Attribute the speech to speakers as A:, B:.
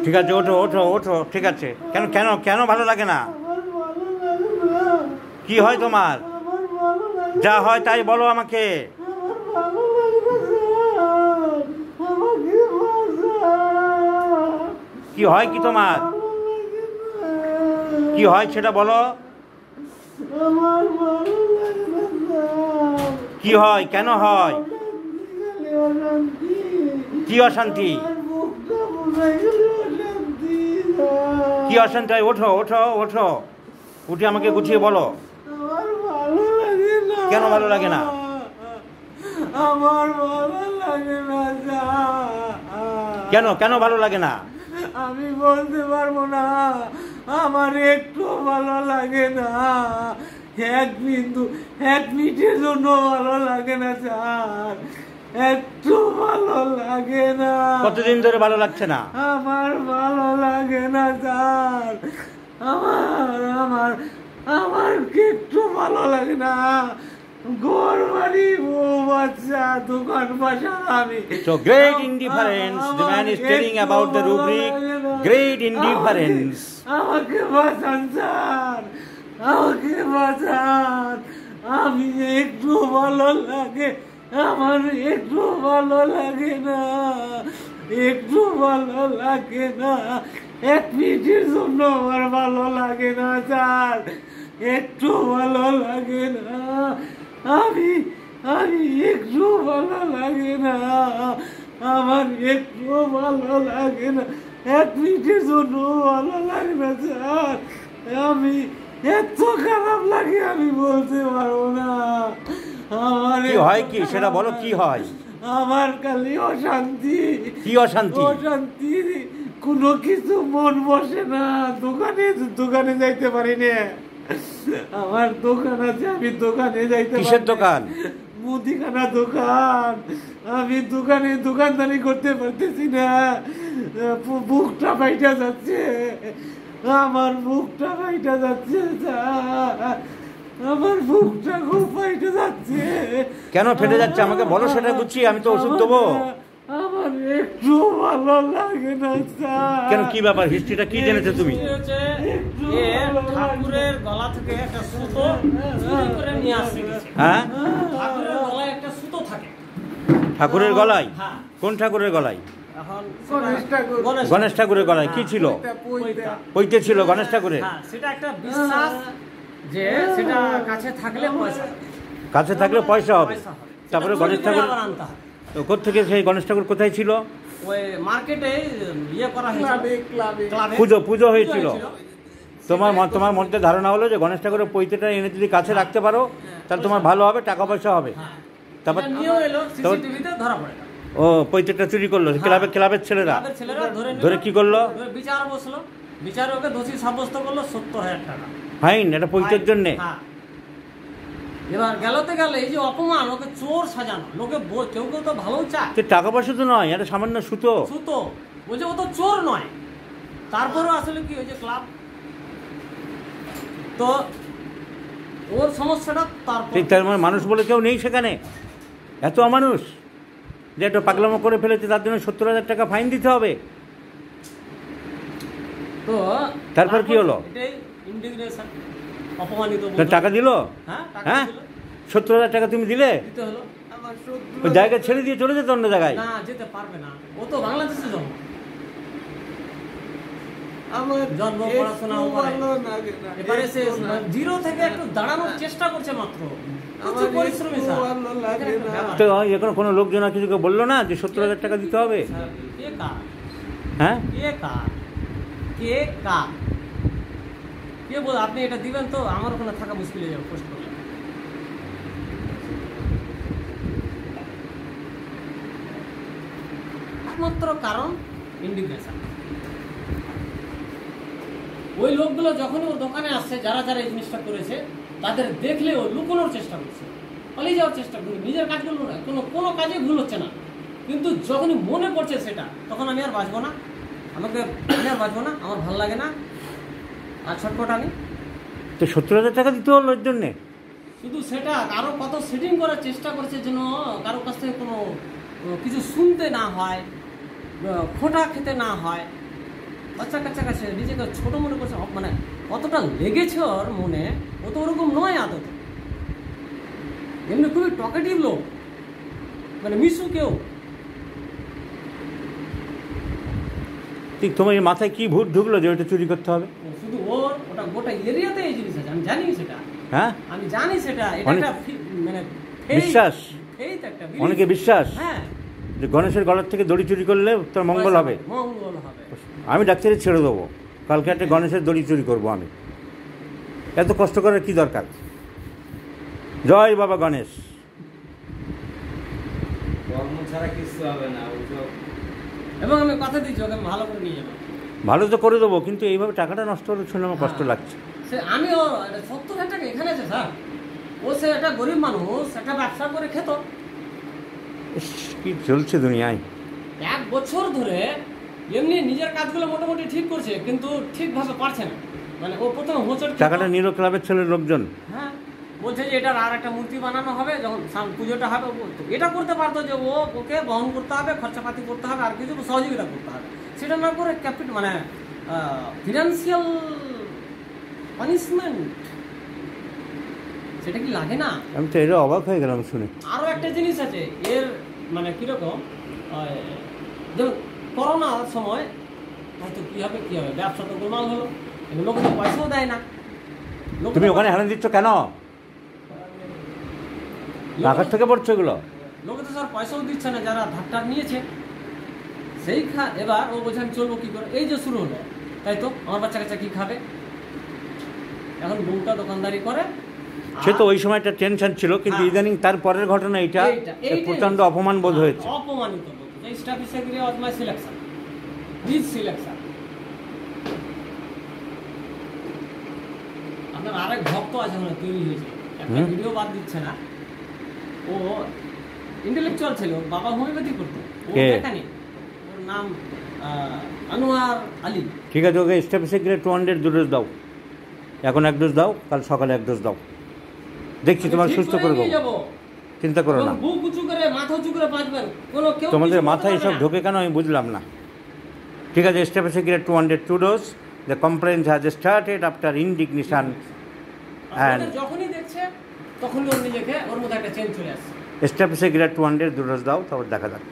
A: ঠিক আছে, ওঠো ওঠো ওঠো, ঠিক আছে। কেন কেন কেন ভালো লাগে না? কি হয় তোমার? যা হয় তাই বলো আমাকে। কি হয় কি তোমার? কি হয় সেটা বলো। কি হয়, কেন হয়, কি অশান্তি, কি অশান্তি হয়? ওঠো ওঠো ওঠো, উঠে আমাকে গুছিয়ে বলো। কেন ভালো লাগে না?
B: আমার ভালো লাগে না।
A: কেন কেন ভালো লাগে না?
B: আমি বলতে পারবো না, আমার একটু ভালো লাগে না। এক মিনিটের জন্য ভালো লাগে না স্যার, একটু ভালো লাগে না।
A: কতদিন ধরে ভালো লাগছে না?
B: আমার ভালো লাগে না স্যার, আমার আমার আমার একটু ভালো লাগে না। ঘর বাড়ি, বউ বাচ্চা, দোকান বাসা আমি।
A: So great indifference. The man is telling about the rubric great indifference.
B: আমাকে বাঁচান স্যার, আমাকে বাঁচান। আমি একটু ভালো লাগে, আমার একটু ভালো লাগে না, একটু ভালো লাগে না। এক মিনিটের জন্য আমার ভালো লাগে না স্যার, একটু ভালো লাগে না। আমি একটু ভালো লাগে না, আমার একটু ভালো লাগে না। এক মিনিটের জন্য ভালো লাগে না স্যার। আমি এত খারাপ লাগে আমি বলতে পারবো না। আমার
A: কি হয় কি সেটা বলো, কি হয়?
B: আমার খালি অশান্তি।
A: কি অশান্তি?
B: অশান্তি, কোনো কিছু মন বসে না। দোকানে যাইতে পারি না। আমার দোকান আছে, আমি দোকানে যাইতে পারি।
A: কিসের দোকান?
B: মুদিখানা দোকান। আমি দোকানদারি করতে পারতেছি না। বুকটা ফাইটা যাচ্ছে, আমার বুকটা ফাইটা যাচ্ছে স্যার, আমার বুকটা খুব ফাইটা যাচ্ছে।
A: কেন ফেটে যাচ্ছে আমাকে বলো, সেটা বুঝছি, আমি তো ওষুধ দেবো।
B: আমার একটু ভালো লাগে না স্যার।
A: কেন, কি ব্যাপার, হিস্ট্রিটা কি জেনেছো তুমি?
C: ঠাকুরের গলা থেকে একটা সুতো চুরি করে নিয়ে আসছে।
A: হ্যাঁ,
C: ঠাকুরের গলায় একটা সুতো থাকে।
A: ঠাকুরের গলায়?
C: হ্যাঁ।
A: কোন ঠাকুরের গলায়?
C: এখন
A: গণেশ ঠাকুরের গলায় কি ছিল? পৈতে ছিল গণেশ ঠাকুরের।
C: হ্যাঁ, সেটা একটা বিশ্বাস যে সেটা কাছে থাকলে পয়সা,
A: কাছে থাকলে পয়সা হবে। তারপরে গণেশ ঠাকুর
C: আনতে হয়।
A: তো কোত্থেকে সেই গণেশ ঠাকুর কোথায় ছিল?
C: ওই মার্কেটে ইয়ে করা হয়েছিল,
A: পুজো হয়েছিল। তোমার মধ্যে ধারণা হলো যে গণেশ ঠাকুরের পৈতেটা এনে যদি কাছে রাখতে পারো তাহলে তোমার ভালো হবে, টাকা পয়সা হবে। তারপর
C: নিয়েও এলো, সিসিটিভিতে ধরা পড়ে।
A: ও পৈতেটা চুরি করলো ক্লাবের ছেলেরা ধরে কি করলো?
C: বিচার বসলো, বিচারে ওকে দোষী সাব্যস্ত করলো 70,000 টাকা
A: ফাইন, এটা পৈতের জন্যে।
C: এবার গেলতে গেলে এই যে অপমান, ওকে চোর সাজানো, লোকে কেউ কেউ তো ভালো চায়।
A: টাকা পয়সা তো নয়, এটা সামান্য সুতো।
C: বলছে ও তো চোর নয়, তারপরেও আসলে কি হয়েছে, ক্লাব তো ওর সমস্যাটা।
A: তার মানে মানুষ বলে কেউ নেই সেখানে, এত অমানুষ যে একটা পাগলামো করে ফেলেছে, তার জন্য 70,000 টাকা ফাইন দিতে হবে।
C: তো
A: তারপর কি হলো? টাকা দিল? হ্যাঁ, 70,000 টাকা তুমি দিলে? ওই জায়গা ছেড়ে দিয়ে চলে যেত অন্য জায়গায়।
C: না, যেতে পারবে না, ও তো বাংলাদেশে জন্ম। জন্ম, পড়াশোনা, এবারে সে জিরো থেকে একটু দাঁড়ানোর চেষ্টা করছে মাত্র।
A: তো এখন কোনো লোকজন কিছু বললো না যে 70,000 টাকা দিতে হবে? হ্যাঁ,
C: কে বল আপনি এটা দিবেন তো আমার ওখানে থাকা মুশকিল হয়ে যাবে। প্রশ্ন একমাত্র কারণ ইন্ডিগনেশন। ওই লোকগুলো যখন ওর দোকানে আসছে, যারা যারা এই জিনিসটা করেছে তাদের দেখলে ও লুকোনোর চেষ্টা করছে, পালিয়ে যাওয়ার চেষ্টা করছে, নিজের কাজগুলো না, কোনো কাজে ভুল হচ্ছে না। কিন্তু যখনই মনে পড়ছে সেটা, তখন আমি আর বাঁচবো না, আমি আর বাঁচবো না, আমার ভালো লাগে না, আর ছটপট আনি।
A: তো 70,000 টাকা দিতে হলো ওর জন্যে?
C: শুধু সেটা, আরো কত সেটিং করার চেষ্টা করছে যেন কারো কাছ থেকে কোনো কিছু শুনতে না হয়, খোঁটা খেতে না হয়, বাচ্চা কাচ্চা কাছে নিজেকে ছোট মনে করছে, মানে কতটা লেগেছে ওর মনে, ও তো ওরকম নয় আদত। এমনি খুবই টকেটিভ লোক, মানে মিশু কেউ।
A: ঠিক তোমার এই মাথায় কি ভূত ঢুকলো যে ওইটা চুরি করতে হবে?
C: শুধু ওর, ওটা গোটা এরিয়াতে এই জিনিস আছে, আমি জানি সেটা।
A: হ্যাঁ,
C: আমি জানি সেটা। এটা একটা মানে
A: বিশ্বাস,
C: একটা
A: অনেকে বিশ্বাস
C: হ্যাঁ,
A: যে গণেশের গলার থেকে দড়ি চুরি করলে তোর মঙ্গল হবে।
C: মঙ্গল হবে।
A: আমি ডাক্তারি ছেড়ে দেবো, কালকে একটা গণেশের দড়ি চুরি করবো আমি। এত কষ্ট করার কি দরকার? জয় বাবা গণেশ।
B: কর্ম ছাড়া কিছু হবে না।
C: এবং আমি কথা দিচ্ছি ওকে ভালো করে নিয়ে যাবো।
A: ভালো তো করে দেবো, কিন্তু এইভাবে টাকাটা নষ্ট হলে শুনে আমার কষ্ট লাগছে।
C: সে আমি ও 70,000 টাকা এখানে আছে স্যার, ও সে একটা গরিব মানুষ, একটা ব্যবসা করে খেত।
A: ইস, কি চলছে দুনিয়ায়।
C: 1 বছর ধরে এমনি নিজের কাজগুলো মোটামুটি ঠিক করছে, কিন্তু ঠিকভাবে পারছে না। মানে ও প্রথম হোঁচট
A: টাকাটা নিল ক্লাবের ছেলের লোকজন।
C: হ্যাঁ, বলছে যে এটার আর একটা মূর্তি বানানো হবে, যখন পুজোটা হবে। এটা করতে পারতো যে ওকে বহন করতে হবে, খরচাপাতি করতে হবে, আর কিছু সহযোগিতা করতে হবে। সেটা না করে ক্যাপিটাল মানে ফিনান্সিয়াল পানিশমেন্ট, সেটা কি লাগে না?
A: আমি তো এটা অবাক হয়ে গেলাম শুনে।
C: আরও একটা জিনিস আছে এর, মানে কীরকম, যেমন করোনার সময় হয়তো কী হবে ব্যবসা তো গোলমাল হলো, লোকে তো পয়সাও দেয় না।
A: তুমি ওখানে হেলান দিচ্ছ কেন? টাকার থেকে পড়ছো এগুলো?
C: লোকে তো স্যার পয়সাও দিচ্ছে না যারা ধারটার নিয়েছে। এবার ও বলছে আমি চলবো কী করে, এই যে শুরু হলো। তাই তো আমার বাচ্চা কাচ্চা কী খাবে? এখন বউটা দোকানদারি করে।
A: সে তো ওই সময় একটা টেনশন ছিল, কিন্তু ইদানিং তার পরের ঘটনা এটা প্রচন্ড অপমান বোধ হয়েছে।
C: অপমানিত বোধ। স্টাফ সেক্রেটারি ওয়াজ মাই সিলেকশন, হিজ সিলেকশন। আপনার আরেক ভক্ত আছে মানে তৈরি হয়েছে, একটা ভিডিও বাদ দিচ্ছে না। ও ইন্টেলেকচুয়াল ছিল, বাবা হোমিওপ্যাথি করতো, ও মেকানিক, ওর নাম আনোয়ার আলী।
A: ঠিক আছে, ওকে স্টাফ সেক্রেটারি 200 ডোজ দাও। এখন 1 ডোজ দাও, কাল সকালে 1 ডোজ দাও। দেখছি তোমার সুস্থ করে দেবো, চিন্তা করো না।
C: বুক উঁচু করে মাথা উঁচু করে বাঁচবেন, কোনো কেউ
A: তোমাদের মাথায় এসব ঢোকে কেন আমি বুঝলাম না। ঠিক আছে, staff secretary 202 dose. The complaint has started after indignation and
C: যখনই দেখছে তখনই ওর নিজেকে ওর মধ্যে একটা চেঞ্জ চলে আসছে।
A: স্টাফ সেক্রেটারি 202 ডোজ দাও, তারপর দেখা যাক।